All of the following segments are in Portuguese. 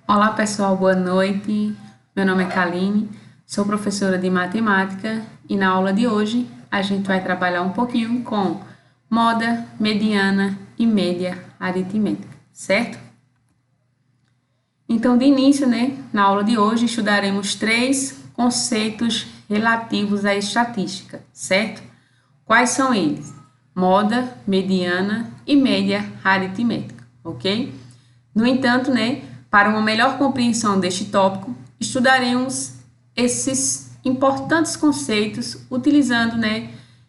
Olá pessoal, boa noite. Meu nome é Kaline, sou professora de matemática e na aula de hoje a gente vai trabalhar um pouquinho com moda, mediana e média aritmética, certo? Então, de início, na aula de hoje estudaremos três conceitos relativos à estatística, certo? Quais são eles? Moda, mediana e média aritmética, ok? No entanto, para uma melhor compreensão deste tópico, estudaremos esses importantes conceitos utilizando,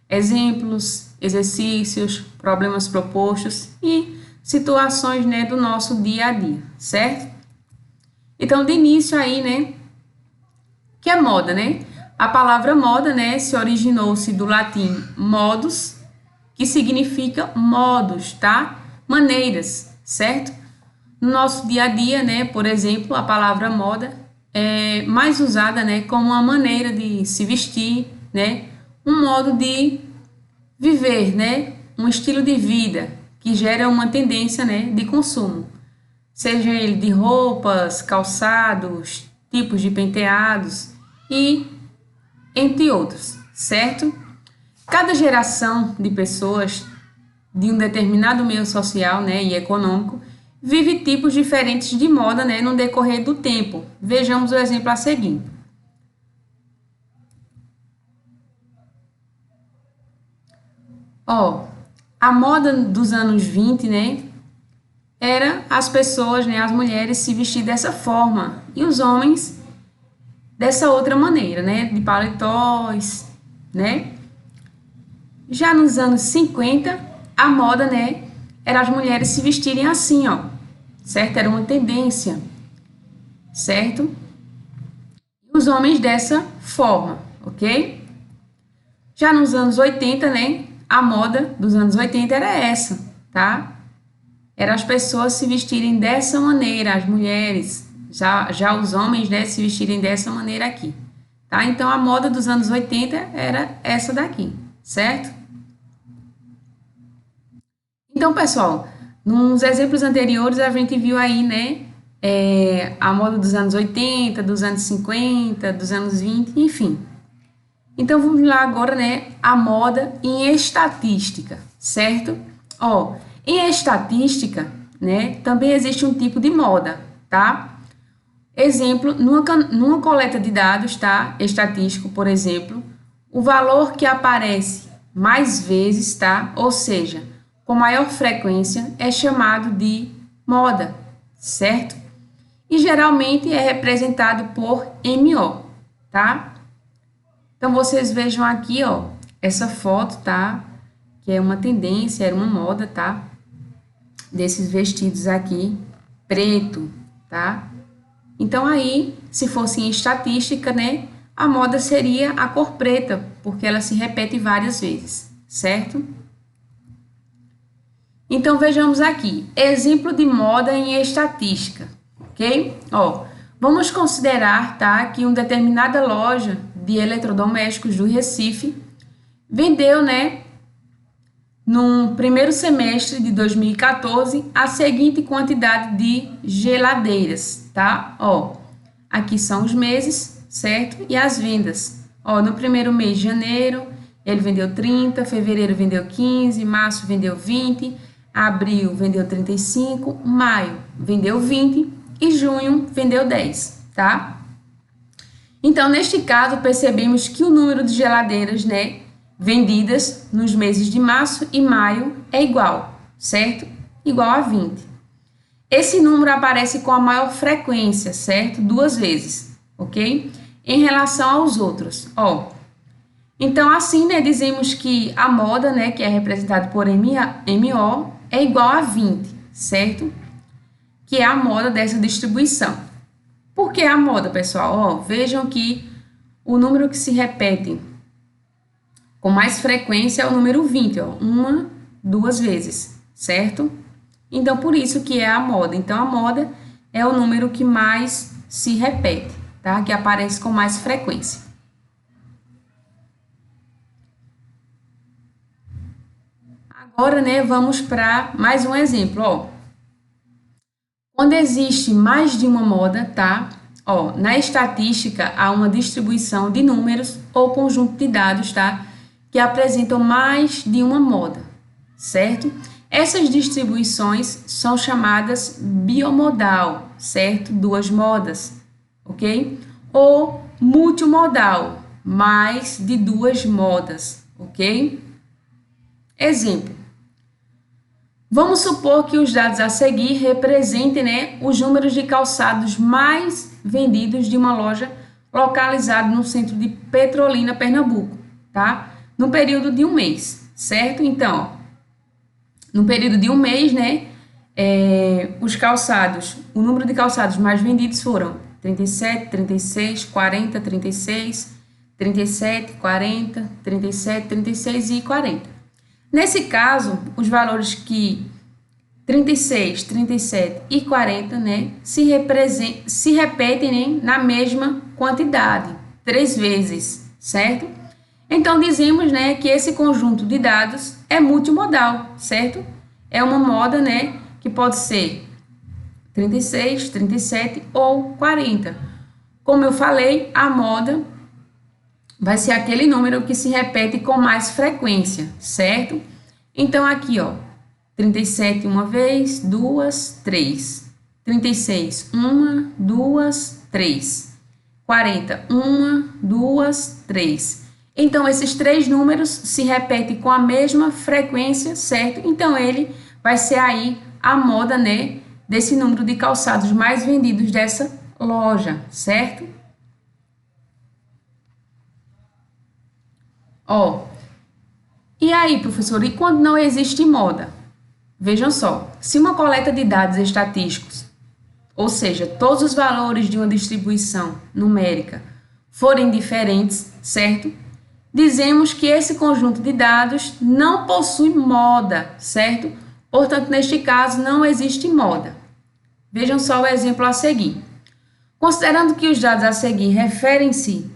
exemplos, exercícios, problemas propostos e situações, do nosso dia a dia, certo? Então, de início aí, que é moda, A palavra moda, se originou-se do latim modus, que significa modos, tá? Maneiras, certo? No nosso dia a dia, por exemplo, a palavra moda é mais usada, como uma maneira de se vestir, um modo de viver, um estilo de vida que gera uma tendência, de consumo, seja ele de roupas, calçados, tipos de penteados e entre outros, certo? Cada geração de pessoas de um determinado meio social, e econômico vive tipos diferentes de moda, no decorrer do tempo. Vejamos o exemplo a seguir. A moda dos anos 20, era as pessoas, as mulheres se vestir dessa forma e os homens dessa outra maneira, de paletós, Já nos anos 50, a moda, era as mulheres se vestirem assim, certo? Era uma tendência, certo? E os homens dessa forma, ok? Já nos anos 80, a moda dos anos 80 era essa, tá? Era as pessoas se vestirem dessa maneira, as mulheres, já os homens, se vestirem dessa maneira aqui, tá? Então, a moda dos anos 80 era essa daqui, certo? Então, pessoal, nos exemplos anteriores a gente viu aí, a moda dos anos 80, dos anos 50, dos anos 20, enfim. Então, vamos lá agora, a moda em estatística, certo? Em estatística, também existe um tipo de moda, tá? Exemplo, numa coleta de dados, tá? Estatístico, por exemplo, o valor que aparece mais vezes, tá? Ou seja, com maior frequência, é chamado de moda, certo? E geralmente é representado por MO, tá? Então, vocês vejam aqui, essa foto, tá? Que é uma tendência, era uma moda, tá? Desses vestidos aqui, preto, tá? Então, aí, se fosse em estatística, a moda seria a cor preta, porque ela se repete várias vezes, certo? Então, vejamos aqui, exemplo de moda em estatística, ok? Vamos considerar, tá, que uma determinada loja de eletrodomésticos do Recife vendeu, no primeiro semestre de 2014, a seguinte quantidade de geladeiras, tá? Aqui são os meses, certo? E as vendas. No primeiro mês de janeiro, ele vendeu 30, fevereiro vendeu 15, março vendeu 20, abril vendeu 35, maio vendeu 20 e junho vendeu 10, tá? Então, neste caso, percebemos que o número de geladeiras, vendidas nos meses de março e maio é igual, certo? Igual a 20. Esse número aparece com a maior frequência, certo? 2 vezes, ok? Em relação aos outros, Então, assim, dizemos que a moda, que é representada por MO, é igual a 20, certo? Que é a moda dessa distribuição. Por que a moda, pessoal? Vejam que o número que se repete com mais frequência é o número 20, uma, 2 vezes, certo? Então, por isso que é a moda. Então, a moda é o número que mais se repete, tá? Que aparece com mais frequência. Agora, vamos para mais um exemplo, Quando existe mais de uma moda, tá? Ó, na estatística, há uma distribuição de números ou conjunto de dados, tá? Que apresentam mais de uma moda, certo? Essas distribuições são chamadas biomodal, certo? Duas modas, ok? Ou multimodal, mais de duas modas, ok? Exemplo. Vamos supor que os dados a seguir representem, né, os números de calçados mais vendidos de uma loja localizada no centro de Petrolina, Pernambuco, tá? No período de um mês, certo? Então, ó, no período de um mês, né, o número de calçados mais vendidos foram 37, 36, 40, 36, 37, 40, 37, 36 e 40. Nesse caso, os valores que 36, 37 e 40, né, se repetem, né, na mesma quantidade, 3 vezes, certo? Então, dizemos, né, que esse conjunto de dados é multimodal, certo? É uma moda, né, que pode ser 36, 37 ou 40. Como eu falei, a moda vai ser aquele número que se repete com mais frequência, certo? Então, aqui, ó, 37 uma vez, duas, três. 36, uma, duas, três. 40, uma, duas, três. Então, esses três números se repetem com a mesma frequência, certo? Então, ele vai ser aí a moda, né, desse número de calçados mais vendidos dessa loja, certo? Ó, e aí, professor, e quando não existe moda? Vejam só, se uma coleta de dados estatísticos, ou seja, todos os valores de uma distribuição numérica forem diferentes, certo? Dizemos que esse conjunto de dados não possui moda, certo? Portanto, neste caso, não existe moda. Vejam só o exemplo a seguir. Considerando que os dados a seguir referem-se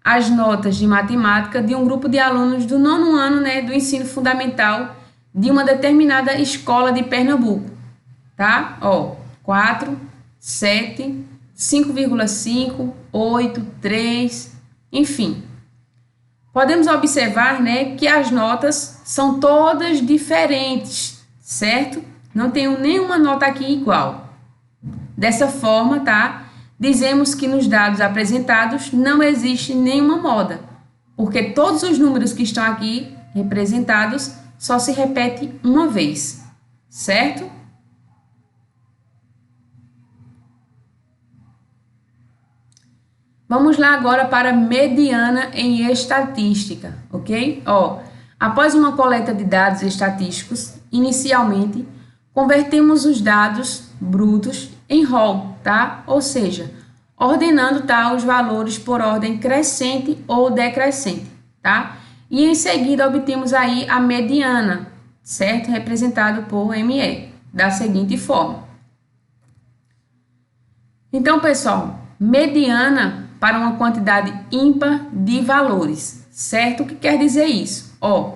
as notas de matemática de um grupo de alunos do nono ano, né, do ensino fundamental de uma determinada escola de Pernambuco, tá? Ó, 4, 7, 5,5, 8, 3, enfim. Podemos observar, né, que as notas são todas diferentes, certo? Não tem nenhuma nota aqui igual. Dessa forma, tá? Dizemos que nos dados apresentados não existe nenhuma moda, porque todos os números que estão aqui representados só se repete uma vez, certo? Vamos lá agora para mediana em estatística, ok? Ó, após uma coleta de dados estatísticos, inicialmente, convertemos os dados brutos em rol, tá? Ou seja, ordenando, tá, os valores por ordem crescente ou decrescente, tá? E em seguida obtemos aí a mediana, certo? Representado por ME, da seguinte forma. Então, pessoal, mediana para uma quantidade ímpar de valores, certo? O que quer dizer isso? Ó,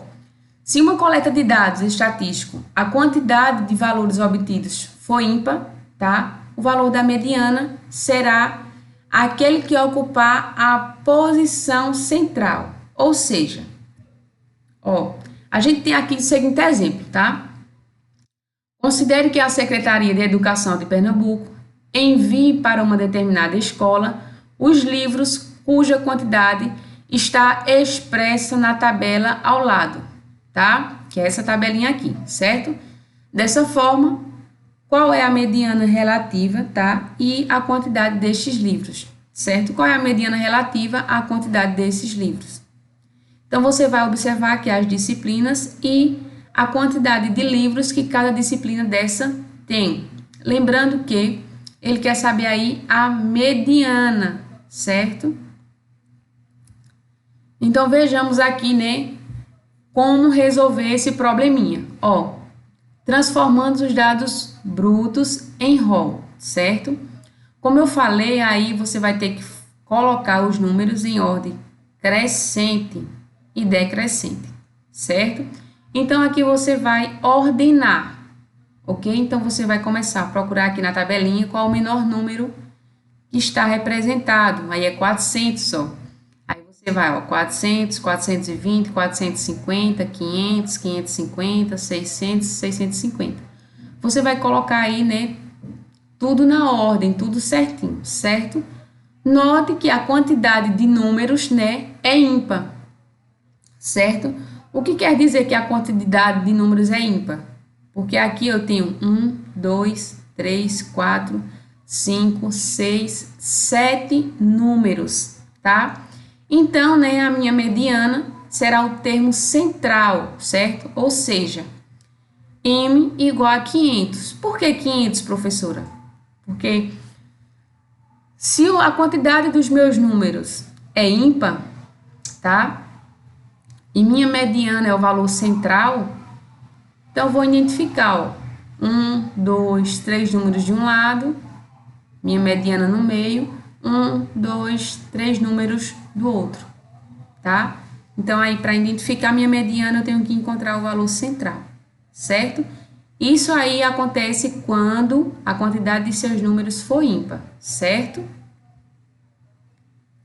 se uma coleta de dados estatístico, a quantidade de valores obtidos for ímpar, tá? O valor da mediana será aquele que ocupar a posição central. Ou seja, ó, a gente tem aqui o seguinte exemplo, tá? Considere que a Secretaria de Educação de Pernambuco envie para uma determinada escola os livros cuja quantidade está expressa na tabela ao lado, tá? Que é essa tabelinha aqui, certo? Dessa forma, qual é a mediana relativa, tá? E a quantidade destes livros, certo? Qual é a mediana relativa à quantidade desses livros? Então, você vai observar que as disciplinas e a quantidade de livros que cada disciplina dessa tem. Lembrando que ele quer saber aí a mediana, certo? Então, vejamos aqui, né, como resolver esse probleminha. Ó, transformando os dados brutos em rol, certo? Como eu falei, aí você vai ter que colocar os números em ordem crescente e decrescente, certo? Então, aqui você vai ordenar, ok? Então, você vai começar a procurar aqui na tabelinha qual o menor número que está representado. Aí é 400, ó. Aí você vai, ó, 400, 420, 450, 500, 550, 600, 650. Você vai colocar aí, né, tudo na ordem, tudo certinho, certo? Note que a quantidade de números, né, é ímpar, certo? O que quer dizer que a quantidade de números é ímpar? Porque aqui eu tenho 1, 2, 3, 4, 5, 6, 7 números, tá? Então, né, a minha mediana será o termo central, certo? Ou seja, M igual a 500. Por que 500, professora? Porque se a quantidade dos meus números é ímpar, tá? E minha mediana é o valor central, então eu vou identificar, ó, 1, 2, 3 números de um lado, minha mediana no meio, 1, 2, 3 números do outro, tá? Então aí para identificar minha mediana eu tenho que encontrar o valor central, certo? Isso aí acontece quando a quantidade de seus números for ímpar, certo?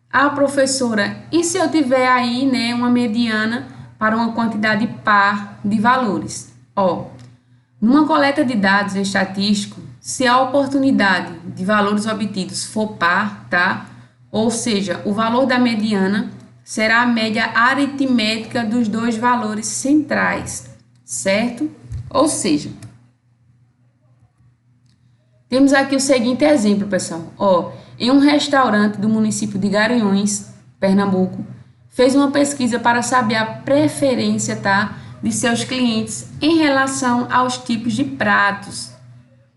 Ah, professora, e se eu tiver aí, né, uma mediana para uma quantidade par de valores? Ó, numa coleta de dados estatístico, se a oportunidade de valores obtidos for par, tá? Ou seja, o valor da mediana será a média aritmética dos dois valores centrais, certo? Ou seja, temos aqui o seguinte exemplo, pessoal. Ó, em um restaurante do município de Garanhuns, Pernambuco, fez uma pesquisa para saber a preferência, tá, de seus clientes em relação aos tipos de pratos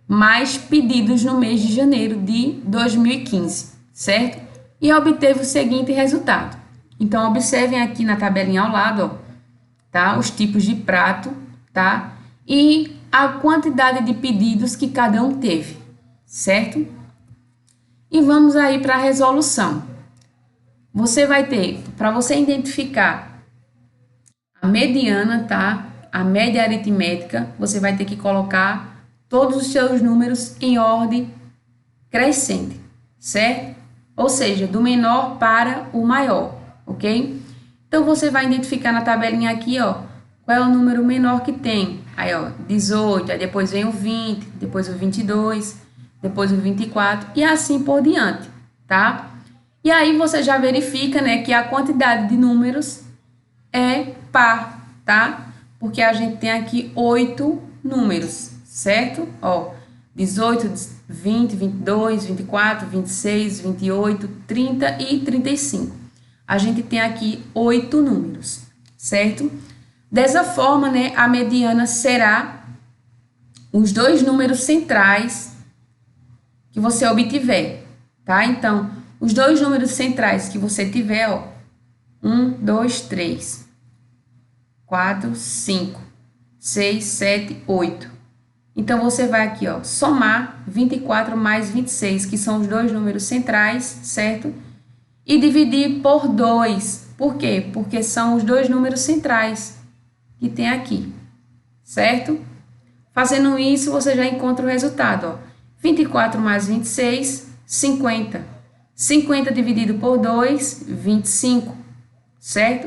mais pedidos no mês de janeiro de 2015, certo? E obteve o seguinte resultado. Então, observem aqui na tabelinha ao lado, ó, tá, os tipos de prato, tá? E a quantidade de pedidos que cada um teve, certo? E vamos aí para a resolução. Você vai ter, para você identificar a mediana, tá? A média aritmética, você vai ter que colocar todos os seus números em ordem crescente, certo? Ou seja, do menor para o maior, ok? Então, você vai identificar na tabelinha aqui, ó, qual é o número menor que tem. Aí, ó, 18, aí depois vem o 20, depois o 22, depois o 24 e assim por diante, tá? E aí você já verifica, né, que a quantidade de números é par, tá? Porque a gente tem aqui 8 números, certo? Ó, 18, 20, 22, 24, 26, 28, 30 e 35. A gente tem aqui 8 números, certo? Dessa forma, né, a mediana será os dois números centrais que você obtiver, tá? Então, os dois números centrais que você tiver, ó, 1, 2, 3, 4, 5, 6, 7, 8. Então, você vai aqui, ó, somar 24 mais 26, que são os dois números centrais, certo? E dividir por 2. Por quê? Porque são os dois números centrais que tem aqui, certo? Fazendo isso, você já encontra o resultado, ó. 24 mais 26, 50. 50 dividido por 2, 25, certo?